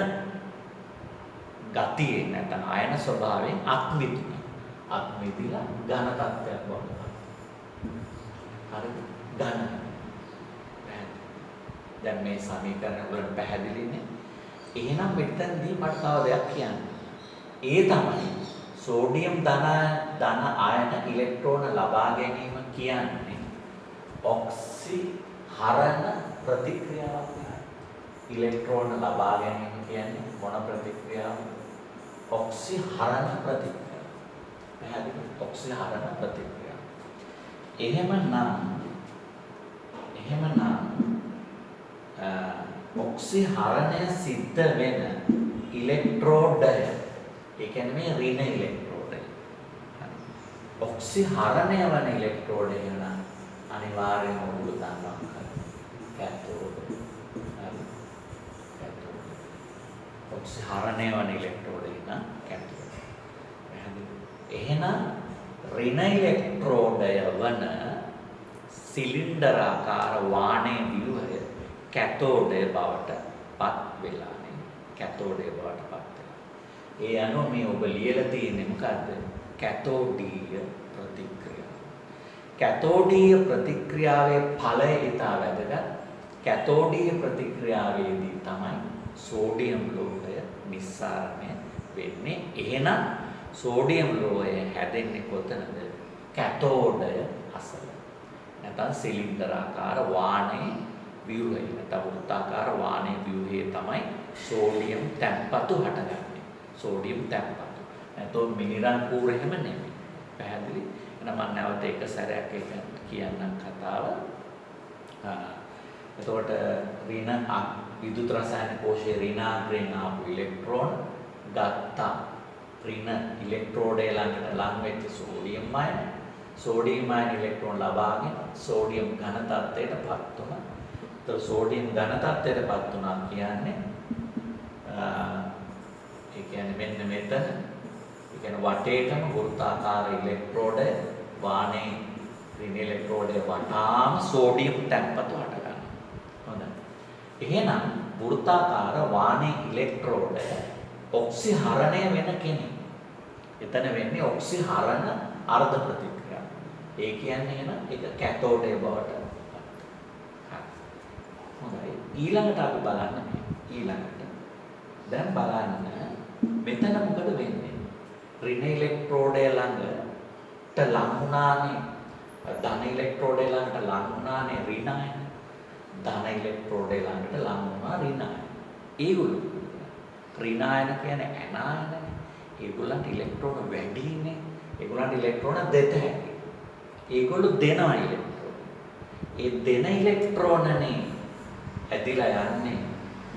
ගතියේ නැත්නම් අයන ස්වභාවයෙන් අත්මිදුන. අත්මිදිලා ඝන තත්ත්වයක් වගේ. හරිද? ඝන. දැන් මේ සමීකරණ වල පැහැදිලිනේ. එහෙනම් මෙතනදී මට තව දෙයක් කියන්න. ඒ තමයි සෝඩියම් ධන අයන ඉලෙක්ට්‍රෝන ලබා ගැනීම කියන්නේ ඔක්සිහරණ ප්‍රතික්‍රියාවක්. ඉලෙක්ට්‍රෝන ලබා ගැනීම කියන්නේ මොන ප්‍රතික්‍රියාවක්ද? ඔක්සිහරණ ප්‍රතික්‍රියාව. පැහැදිලි? ඔක්සිහරණ ප්‍රතික්‍රියාව. එහෙමනම් ඔක්සිහරණය සිද්ධ වෙන ඉලෙක්ට්‍රෝඩය, ඒ කියන්නේ මේ ඍණ ඉලෙක්ට්‍රෝඩය. ඔක්සිහරණය වන ඉලෙක්ට්‍රෝඩය නම් අනිවාර්යයෙන්ම ඔයගොල්ලෝ දන්නවා කැතෝඩ්. ඔක්සිහරණය වන ඉලෙක්ට්‍රෝඩය නම් කැතෝඩ්. එහෙනම් ඍණ ඉලෙක්ට්‍රෝඩය වන සිලින්ඩරාකාර වාණයේ ව්‍යුහය කැතෝඩය බවට පත් වෙලා නේ. කැතෝඩය බවට පත් වෙලා. ඒ අනුව මේ ඔබ ලියලා තියෙන්නේ මොකද්ද? කැතෝඩීය ප්‍රතික්‍රියාව. කැතෝඩීය ප්‍රතික්‍රියාවේ ඵලය ඉතා වැදගත්. කැතෝඩීය ප්‍රතික්‍රියාවේදී තමයි සෝඩියම් ලෝහය නිස්සාරණය වෙන්නේ. එහෙනම් සෝඩියම් ලෝහය හැදෙන්නේ කොතනද? කැතෝඩය අසල. නැත්නම් සිලින්ඩරාකාර වාණයේ ව්‍යුහය. නැත්නම් වෘත්තාකාර වාණයේ ව්‍යුහයේ තමයි සෝඩියම් තැන්පතු හටගන්නේ. සෝඩියම් තැන්පතු. නැත්නම් මිනිරන් කූර එහෙම නෙමෙයි. පැහැදිලි? එහෙනම් මම නැවත එක සැරයක් ඒක කියන්නම් කතාව. එතකොට ඍණ විදුලි රසායන කෝෂයේ ඍණාග්‍රයෙන් ආපු ඉලෙක්ට්‍රෝන ගත්තා. ඍණ ඉලෙක්ට්‍රෝඩය ළඟට ලං වෙච්ච සෝඩියම් අයන. සෝඩියම් අයන ඉලෙක්ට්‍රෝන ලබාගෙන සෝඩියම් ඝන තත්ත්වයටපත් වුණා. ඒතර සෝඩියම් ඝන තත්ත්වයටපත් වුණා කියන්නේ ඒ කියන්නේ මෙන්න මෙතන ඒ කියන්නේ වටේටම වෘත්තාකාර ඉලෙක්ට්‍රෝඩය වාණේ ඍණ ඉලෙක්ට්‍රෝඩය වටාම සෝඩියම් තැන්පතු හට ගන්නවා. හොඳයි. එහෙනම් වෘත්තාකාර වාණේ ඉලෙක්ට්‍රෝඩය ඔක්සිහරණය වෙන කෙනෙක්. එතන වෙන්නේ ඔක්සිහරණ අර්ධ ප්‍රතික්‍රියාව. ඒ කියන්නේ එහෙනම් ඒක කැතෝඩය බවට හොඳයි. ඊළඟට අපි බලන්න ඊළඟට. දැන් බලන්න මෙතන මොකද වෙන්නේ? ඍණ ඉලෙක්ට්‍රෝඩය ළඟට ලං වුණානේ. ධන ඉලෙක්ට්‍රෝඩය ළඟට ලං වුණානේ ඍණ අයන. ධන ඉලෙක්ට්‍රෝඩය ළඟට ලං වුණා ඍණ අයන. ඒගොල්ලෝ ඍණ අයන කියන්නේ ඇනායනනේ. ඒගොල්ලන්ට ඉලෙක්ට්‍රෝන වැඩිනේ. ඒගොල්ලන්ට ඉලෙක්ට්‍රෝන දෙත හැකි. ඒගොල්ලෝ දෙනවා ඉලෙක්ට්‍රෝන. ඒ දෙන ඉලෙක්ට්‍රෝනනේ ඇදිලා යන්නේ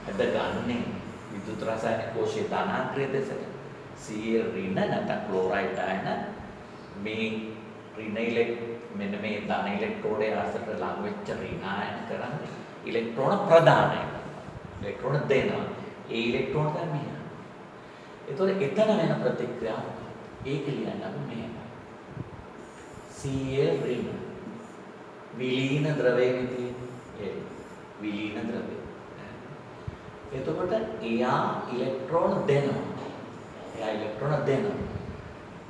ඇද ගන්නේ විදුලි රසායන කෝෂයේ ධනාග්‍රය දෙසට. Cl ඍණ නැත්නම් ක්ලෝරයිඩ් අයන මේ මෙන්න මේ ධන ඉලෙක්ට්‍රෝඩය අතර ලං වෙච්ච ඍණ අයන කරන්නේ ඉලෙක්ට්‍රෝන ප්‍රදානය. ඉලෙක්ට්‍රෝන දෙනවා. ඒ ඉලෙක්ට්‍රෝන තමයි මෙහා. එතකොට එතන වෙන ප්‍රතික්‍රියාව ඒක ලියන්න අපි මෙහෙම. Cl ඍණ විලීන ද්‍රවයේ තියෙන්නේ. විලීන ද්‍රවය. එතකොට එයා ඉලෙක්ට්‍රෝන දෙනවා. එයා ඉලෙක්ට්‍රෝන දෙනවා.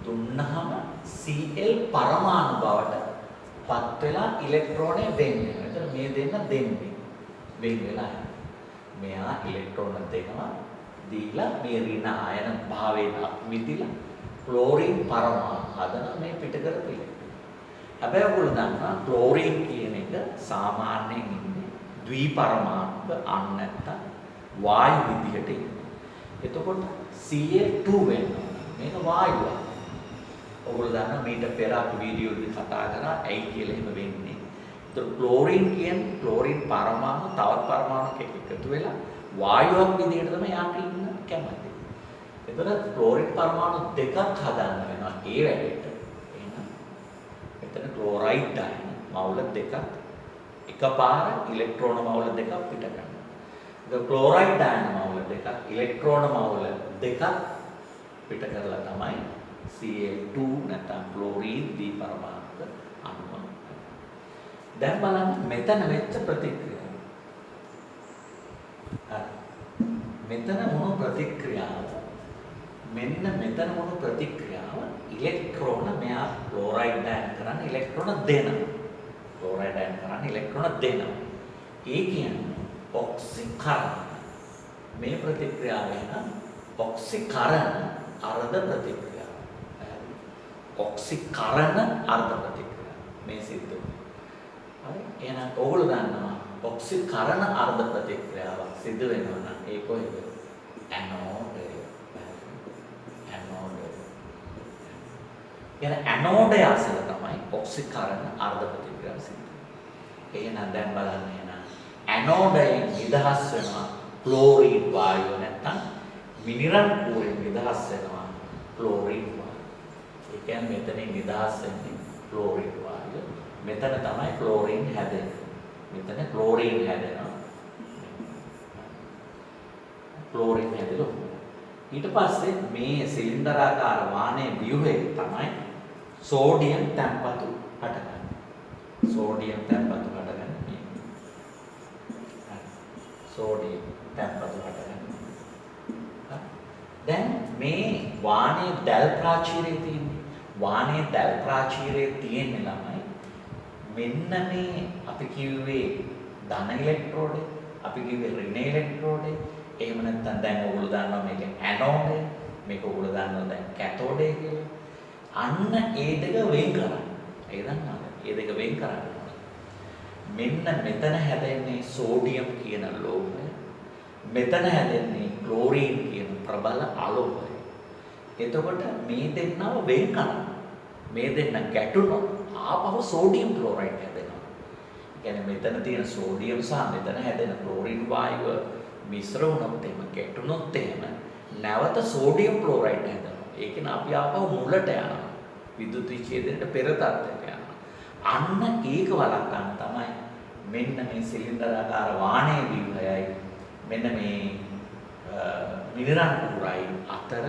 දුන්නහම Cl පරමාණු බවට පත් වෙලා ඉලෙක්ට්‍රෝනේ වෙන්නේ. එතන මේ දෙන්න දෙන්නේ. වෙන් වෙලා යනවා. මෙයා ඉලෙක්ට්‍රෝන දෙනවා. දීලා මේ ඍණ ආයන භාවයෙන් මිදිලා ක්ලෝරින් පරමාණු හදන මේ පිට කරපු ඉලෙක්ට්‍රෝන. හැබැයි ඔයගොල්ලෝ දන්නවා ක්ලෝරින් කියන එක සාමාන්‍යයෙන් ඉන්නේ ද්විපරමාණුක අන්න නැත්තම් වායු විදිහට ඉන්නේ. එතකොට Ca2 වෙනවා. මේක වායුවක්. ඔයගොල්ලෝ දන්නවා මීට පෙර අපි වීඩියෝ එකේ කතා කරා ඇයි කියලා එහෙම වෙන්නේ. ඒතකොට ක්ලෝරින් කියන්නේ ක්ලෝරින් පරමාණු තවත් පරමාණුක එකතු වෙලා වායුවක් විදිහට තමයි යාට ඉන්න කැමති. එතකොට ක්ලෝරින් පරමාණු දෙකක් හදන්න වෙනවා ඒ වැඩේට. එහෙනම් මෙතන ක්ලෝරයිඩ් අයන මවුල දෙකක් එකපාර ඉලෙක්ට්‍රෝන මවුල දෙකක් පිට කරනවා. ඒක ක්ලෝරයිඩ් අයන මවුල දෙකක් ඉලෙක්ට්‍රෝන මවුල දෙකක් පිට කරලා තමයි Cl2 නැත්නම් ක්ලෝරින් ද්විපරමාණුක අණුව. දැන් බලන්න මෙතන වෙච්ච ප්‍රතික්‍රියාව. මෙතන මොන ප්‍රතික්‍රියාව? මෙන්න මෙතන මොන ප්‍රතික්‍රියාව? ඉලෙක්ට්‍රෝන මෙයා ක්ලෝරයිඩ් අයන කරන් ඉලෙක්ට්‍රෝන දෙනවා. ක්ලෝරයිඩ් අයන කරන් ඉලෙක්ට්‍රෝන දෙනවා. ඒ කියන්නේ ඔක්සිකරණ. මේ ප්‍රතික්‍රියාව වෙන ඔක්සිකරණ අර්ධ ප්‍රතික්‍රියාව. ඔක්සිකරණ අර්ධ ප්‍රතික්‍රියාව. මේ සිද්ධ වෙනවා. හරි. එහෙනම් ඕගොල්ලෝ දන්නවා ඔක්සිකරණ අර්ධ ප්‍රතික්‍රියාවක් සිදු වෙනවා නම් ඒ කොහෙද? ඇනෝඩය. ඇනෝඩය. කියන ඇනෝඩය අසල තමයි ඔක්සිකරණ අර්ධ ප්‍රතික්‍රියාව සිදු වෙන්නේ. එහෙනම් දැන් බලන්න එහෙනම් ඇනෝඩයෙන් නිදහස් වෙනවා ක්ලෝරින් වායුව නැත්නම් මිනිරන් කූරෙන් නිදහස් වෙනවා ක්ලෝරින් වායුව. ඒ කියන්නේ මෙතනින් නිදහස් වෙන්නේ ක්ලෝරින් වායුව. මෙතන තමයි ක්ලෝරින් හැදෙන්නේ. මෙතන ක්ලෝරින් හැදෙනවා. ක්ලෝරින් හැදෙලා ඊට පස්සේ මේ සිලින්ඩරාකාර වාහනේ ව්‍යුහයේ තමයි සෝඩියම් තැන්පතු හටගන්නේ. සෝඩියම් තැන්පතු හටගන්නේ මේ. සෝඩියම් තැන්පතු හටගන්නේ. දැන් මේ වාහනේ දැල් ප්‍රාචීරයේ තියෙන්නේ. වාහනේ දැල් ප්‍රාචීරයේ තියෙන්නේ ළමයි මෙන්න මේ අපි කිව්වේ ධන ඉලෙක්ට්‍රෝඩේ, අපි කිව්වේ ඍණ ඉලෙක්ට්‍රෝඩේ. එහෙම නැත්නම් දැන් ඔයගොල්ලෝ දන්නවා මේක ඇනෝඩේ, මේක ඔයගොල්ලෝ දන්නවා දැන් කැතෝඩේ කියලා. අන්න ඒ දෙක වෙන් කරන්න. ඒ දන්නවද? ඒ දෙක වෙන් කරන්න. මෙන්න මෙතන හැදෙන්නේ සෝඩියම් කියන ලෝහය. මෙතන හැදෙන්නේ ක්ලෝරින් කියන ප්‍රබල අලෝහය. එතකොට මේ දෙන්නව වෙන් කරන්න. මේ දෙන්න ගැටුණොත් ආපහු සෝඩියම් ක්ලෝරයිඩ් හැදෙනවා. ඒ කියන්නේ මෙතන තියෙන සෝඩියම් සහ මෙතන හැදෙන ක්ලෝරින් වායුව මිශ්‍ර වුණොත් එහෙම ගැටුණොත් එහෙම නැවත සෝඩියම් ක්ලෝරයිඩ් හැදෙනවා. ඒ කියන්නේ අපි ආපහු මුලට යනවා. විදුලි විච්ඡේදයට පෙර තත්ත්වයට යනවා. අන්න ඒක වළක්වන්න තමයි මෙන්න මේ සිලින්ඩරාකාර වාහනේ ව්‍යුහයයි මෙන්න මේ මිනරල් කුරයි අතර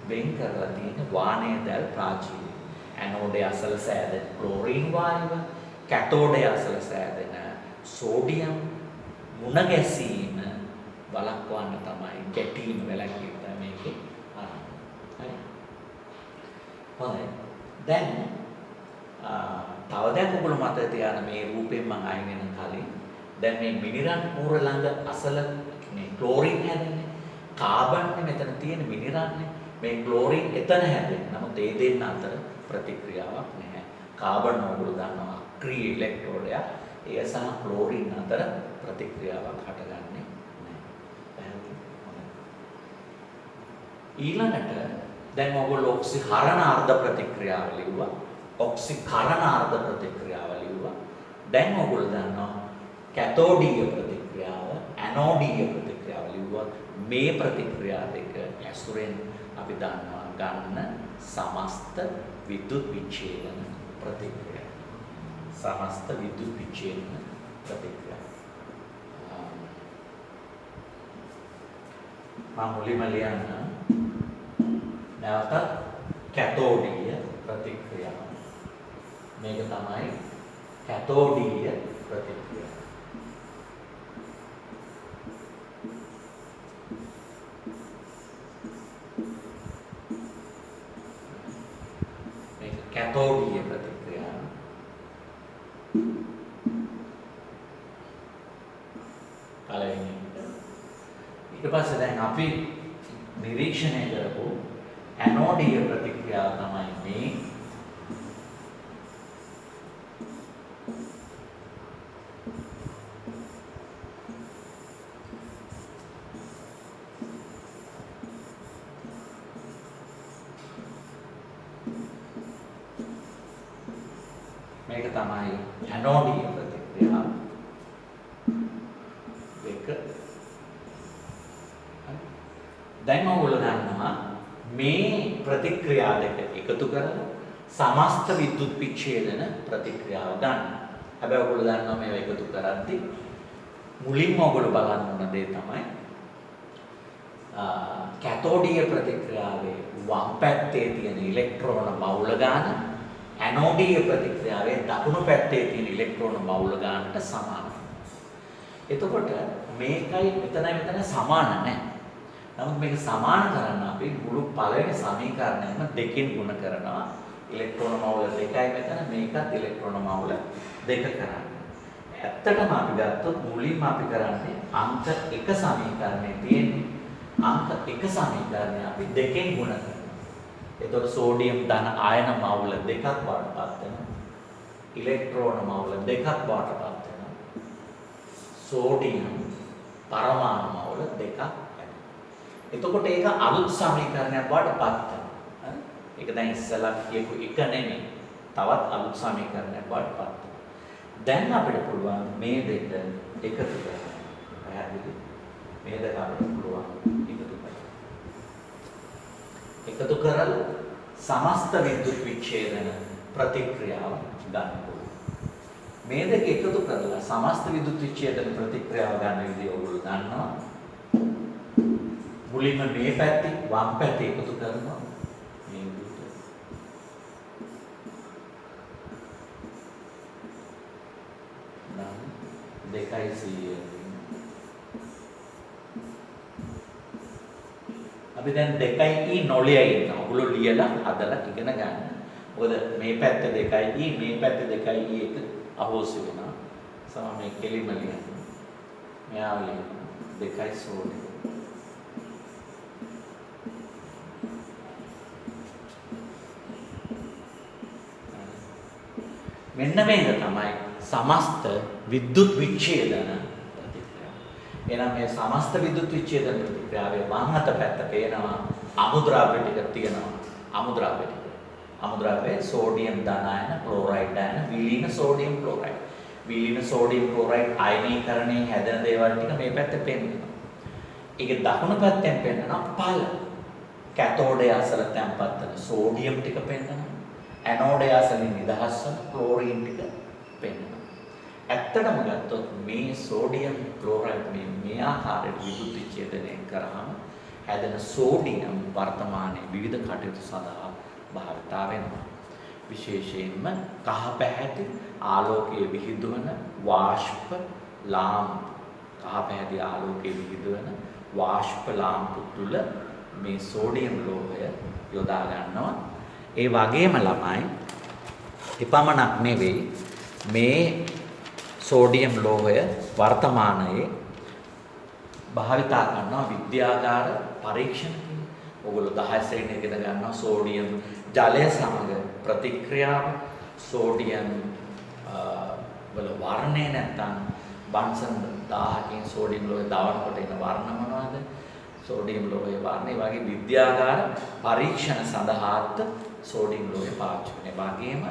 වෙන් කරලා තියෙන වාහනේ දැල් ප්‍රාචීරය. ඇනෝඩේ අසල සෑදෙන ක්ලෝරින් වායුව, කැතෝඩේ අසල සෑදෙන සෝඩියම් මුණ ගැසීම වළක්වන්න තමයි ගැටීම වැළැක්වීම තමයි මේකේ අරමුණ. හරි. හොඳයි. දැන් තව දැන් ඔයගොල්ලෝ මතක තියාගන්න මේ රූපයෙන් මම අයින් වෙන කලින් දැන් මේ මිනරල් කූර ළඟ අසල මේ ක්ලෝරින් හැදෙන්නේ. කාබන් මෙතන තියෙන මිනරල්නේ. මේ ක්ලෝරින් එතන හැදෙන්නේ. නමුත් ඒ දෙන්න අතර ප්‍රතික්‍රියාවක් නැහැ. කාබන් ඔයගොල්ලෝ දන්නවා අක්‍රීය ඉලෙක්ට්‍රෝඩය. ඒ සහ ක්ලෝරින් අතර ප්‍රතික්‍රියාවක් හටගන්නේ ඊළඟට දැන් ඔයගොල්ලෝ ඔක්සිහරණාර්ධ ප්‍රතික්‍රියාව ලිව්වා. ඔක්සිකරණාර්ධ ප්‍රතික්‍රියාව ලිව්වා. දැන් ඔයගොල්ලෝ දන්නවා කැතෝඩීය ප්‍රතික්‍රියාව, ඇනෝඩීය ප්‍රතික්‍රියාව ලිව්වා. මේ ප්‍රතික්‍රියා දෙක ඇසුරෙන් අපි දන්නවා ගන්න සමස්ත විද්‍යුත් විච්ඡේදන ප්‍රතික්‍රියා. සමස්ත විද්‍යුත් විච්ඡේදන ප්‍රතික්‍රියා. මුලින්ම ලියන්න නැවත කැතෝඩීය ප්‍රතික්‍රියාව. මේක තමයි කැතෝඩීය ප්‍රතික්‍රියාව. මේක කැතෝඩීය ප්‍රතික්‍රියාව. පළවෙනි ඊට පස්සේ දැන් අපි නිරීක්ෂණය කරපු ඇනෝඩීය ප්‍රතික්‍රියාව තමයි මේ. මේක තමයි ඇනෝඩීය ප්‍රතික්‍රියාව. දෙක දැන් ඔයගොල්ලෝ දන්නවා මේ ප්‍රතික්‍රියා දෙක එකතු කරලා සමස්ත විද්‍යුත් විච්ඡේදන ප්‍රතික්‍රියාව ගන්න. හැබැයි ඔයගොල්ලෝ දන්නවා මේවා එකතු කරද්දී මුලින්ම ඔයගොල්ලෝ බලන්න ඕන දේ තමයි කැතෝඩීය ප්‍රතික්‍රියාවේ වම් පැත්තේ තියෙන ඉලෙක්ට්‍රෝන බහුල ගාන ඇනෝඩීය ප්‍රතික්‍රියාවේ දකුණු පැත්තේ තියෙන ඉලෙක්ට්‍රෝන බහුල ගානට සමානයි. එතකොට මේකයි මෙතන සමාන නැහැ. නමුත් මේක සමාන කරන්න අපි මුළු පළවෙනි සමීකරණයම දෙකෙන් ගුණ කරනවා. ඉලෙක්ට්‍රෝන මවුල 2යි මෙතන, මේකත් ඉලෙක්ට්‍රෝන මවුල 2 කරන්නේ. ඇත්තටම අපි ගත්තොත් මුලින්ම අපි කරන්නේ අංක 1 සමීකරණේ තියෙන්නේ. අංක 1 සමීකරණය අපි දෙකෙන් ගුණ කරනවා. එතකොට සෝඩියම් ධන ආයන මවුල 2ක් වඩපත් වෙනවා. ඉලෙක්ට්‍රෝන මවුල 2ක් වඩපත් වෙනවා. සෝඩියම් පරමාණු මවුල 2ක්. එතකොට ඒක අලුත් සමීකරණයක් වඩපත් වෙනවා. ඒක දැන් ඉස්සලා කියපු එක නෙමෙයි. තවත් අලුත් සමීකරණයක් වඩපත් වෙනවා. දැන් අපිට පුළුවන් මේ දෙක එකතු කරන්න. පැහැදිලි? මේ දෙක අපිට පුළුවන් එකතු කරන්න. එකතු කරලා සමස්ත විද්‍යුත් විච්ඡේදන ප්‍රතික්‍රියාව ගන්න පුළුවන්. මේ දෙක එකතු කරලා සමස්ත විද්‍යුත් විච්ඡේදන ප්‍රතික්‍රියාව ගන්න විදිය ඔයගොල්ලෝ දන්නවා. මුලින්ම මේ පැත්තේ වම් පැත්තේ එකතු කරනවා මේ විදිහට. නම් 200 අපි දැන් 2e නොලේ ඉන්නවා. ඔගොල්ලෝ ලියලා හදලා ඉගෙන ගන්න. මොකද මේ පැත්ත 2e මේ පැත්ත 2e එක අහෝසි වෙනවා. සම මේ කෙලිම ලියන්න. මෙයා ලියන්න 2 සෝඩි. මෙන්න මේක තමයි සමස්ත විද්‍යුත් විච්ඡේදන ප්‍රතික්‍රියාව. එහෙනම් මේ සමස්ත විද්‍යුත් විච්ඡේදන ප්‍රතික්‍රියාවේ වම් අත පැත්ත පේනවා අමුද්‍රව්‍ය ටික තියෙනවා. අමුද්‍රව්‍ය ටික. අමුද්‍රව්‍යයේ සෝඩියම් ධන අයන, ක්ලෝරයිඩ් අයන, විලීන සෝඩියම් ක්ලෝරයිඩ්. විලීන සෝඩියම් ක්ලෝරයිඩ් අයනීකරණයෙන් හැදෙන දේවල් ටික මේ පැත්තේ පෙන්නනවා. ඒක දකුණු පැත්තෙන් පෙන්නනවා පළ. කැතෝඩය අසල තැන්පත් වෙන සෝඩියම් ටික පෙන්නනවා. ඇනෝඩය අසලින් නිදහස් වන ක්ලෝරින් ටික පෙන්නනවා. ඇත්තටම ගත්තොත් මේ සෝඩියම් ක්ලෝරයිඩ් මේ ආකාරයට විද්‍යුත් විච්ඡේදනය කරාම හැදෙන සෝඩියම් වර්තමානයේ විවිධ කටයුතු සඳහා භාවිතා වෙනවා. විශේෂයෙන්ම කහ පැහැති ආලෝකයේ විහිදුවන වාෂ්ප ලාම්පු කහ පැහැති ආලෝකයේ විහිදුවන වාෂ්ප ලාම්පු තුල මේ සෝඩියම් ලෝහය යොදා ගන්නවා. ඒ වගේම ළමයි එපමණක් නෙවෙයි මේ සෝඩියම් ලෝහය වර්තමානයේ භාවිතා කරනවා විද්‍යාගාර පරීක්ෂණ. ඔයගොල්ලෝ 10 ශ්‍රේණිය ඉගෙන ගන්නවා සෝඩියම් ජලය සමග ප්‍රතික්‍රියාව සෝඩියම් වල වර්ණය නැත්තම් බන්සන් 1000කින් සෝඩියම් ලෝහය දවනකොට එන වර්ණ මොනවද? සෝඩියම් ලෝහයේ වර්ණය වගේ විද්‍යාගාර පරීක්ෂණ සඳහාත් සෝඩියම් ලෝහය පාවිච්චි කරනවා. ඒ වගේම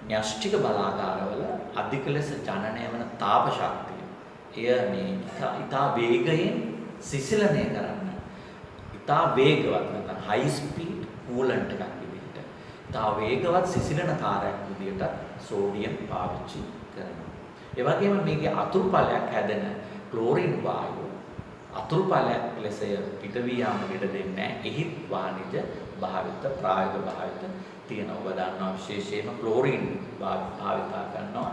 න්‍යෂ්ටික බලාගාරවල අධික ලෙස ජනනය වන තාප ශක්තිය. එය මේ ඉතා වේගයෙන් සිසිලනය කරන්න. ඉතා වේගවත් නැත්නම් හයි ස්පීඩ් කූලන්ට් එකක් විදිහට. ඉතා වේගවත් සිසිලන කාර්යයක් විදිහට සෝඩියම් පාවිච්චි කරනවා. ඒ වගේම මේකේ අතුරුඵලයක් හැදෙන ක්ලෝරින් වායුව අතුරුඵලයක් ලෙස පිටවී යාමට ඉඩ දෙන්නේ නැහැ. එහිත් වාණිජ භාවිත ප්‍රායෝගික භාවිත තියෙන ඔබ දන්නවා විශේෂයෙන්ම ක්ලෝරින් භාවිතා කරනවා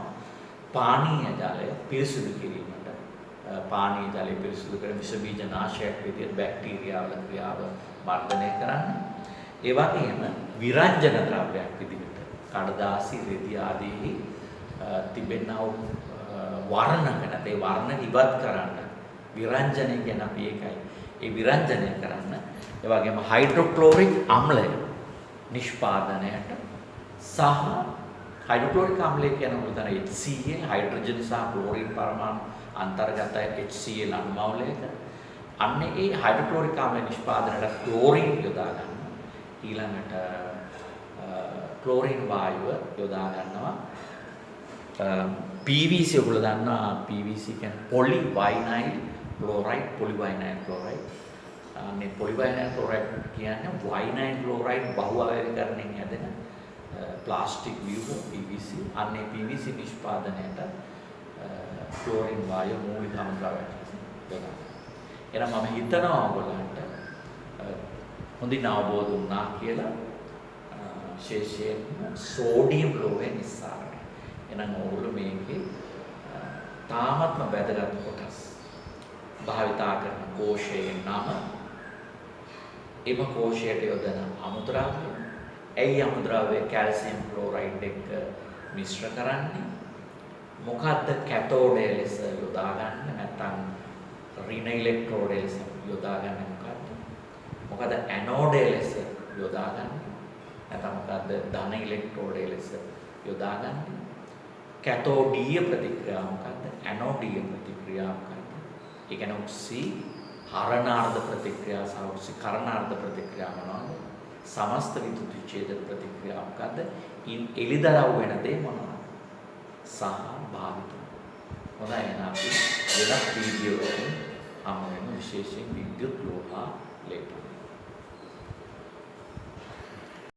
පානීය ජලය පිරිසිදු කිරීමට. පානීය ජලය පිරිසිදු කර විස බීජ නාශයක් විදිහට බැක්ටීරියා වල ක්‍රියාව වර්ධනය කරන්න. ඒ වගේම විරංජන ද්‍රව්‍යයක් විදිහට කඩදාසි රෙදි ආදී තිබෙනා වූ වර්ණක නැතේ වර්ණ ඉවත් කරන්න විරංජනය කියන අපි ඒකයි. ඒ විරංජනය කරන්න. ඒ වගේම හයිඩ්‍රොක්ලෝරික් අම්ලය නිෂ්පාදනයට සහ හයිඩ්‍රොක්ලෝරික් අම්ලය කියන උදාන HCl හයිඩ්‍රජන් සහ ක්ලෝරින් පරමාණු අන්තර්ගත HCl අණුමවලයක අන්නේ ඒ හයිඩ්‍රොක්ලෝරික් අම්ල නිෂ්පාදනයට ක්ලෝරින් යොදා ගන්නවා. ඊළඟට ක්ලෝරින් වායුව යොදා ගන්නවා. PVC ඔයගොල්ලෝ දන්නවා PVC කියන්නේ පොලිවයිනයිල් ක්ලෝරයිඩ් පොලිවයිනයිල් ක්ලෝරයිඩ්. අනේ පොලිවයිනයිල් ක්ලෝරයිඩ් කියන්නේ වයිනයිල් ක්ලෝරයිඩ් බහුආයනීකරණයෙන් හැදෙන ප්ලාස්ටික් ව්‍යුහ PVC. අනේ PVC නිෂ්පාදනයට ක්ලෝරින් වායුව මූලික අමුද්‍රව්‍යයක් යොදනවා. එහෙනම් මම හිතනවා ඔයගොල්ලන්ට හොඳින් අවබෝධ වුණා කියලා විශේෂයෙන් සෝඩියම් ලෝහය නිසා. එහෙනම් ඕගොල්ලෝ මේකේ තාමත්ම වැදගත් කොටස් භාවිතා කරන කෝෂයේ නම එම කෝෂයට යොදන අමුද්‍රව්‍ය. ඇයි අමුද්‍රව්‍ය කැල්සියම් ක්ලෝරයිඩ් එක්ක මිශ්‍ර කරන්නේ? මොකද්ද කැතෝඩය ලෙස යොදාගන්නේ? නැත්නම් ඍණ ඉලෙක්ට්‍රෝඩය ලෙස යොදාගන්නේ මොකද්ද? මොකද ඇනෝඩය ලෙස යොදාගන්නේ? නැත්නම් මොකද්ද ධන ඉලෙක්ට්‍රෝඩය ලෙස යොදාගන්නේ? කැතෝඩීය ප්‍රතික්‍රියාව මොකද්ද? ඇනෝඩීය ප්‍රතික්‍රියාව මොකද්ද? ඒ කියන්නේ ඔක්සි හරණාර්ධ ප්‍රතික්‍රියාව සහ ඔක්සි කරණාර්ධ ප්‍රතික්‍රියාව මොනවාද? සමස්ත විද්‍යුත් විච්ඡේදන ප්‍රතික්‍රියාව මොකද්ද? ඉන් එළිදරව් වෙන දේ මොනවාද? සහ භාවිත. හොඳයි එහෙනම් අපි වෙනත් වීඩියෝ එකකින් හමු වෙමු විශේෂයෙන් විද්‍යුත් ලෝහ ලේඛන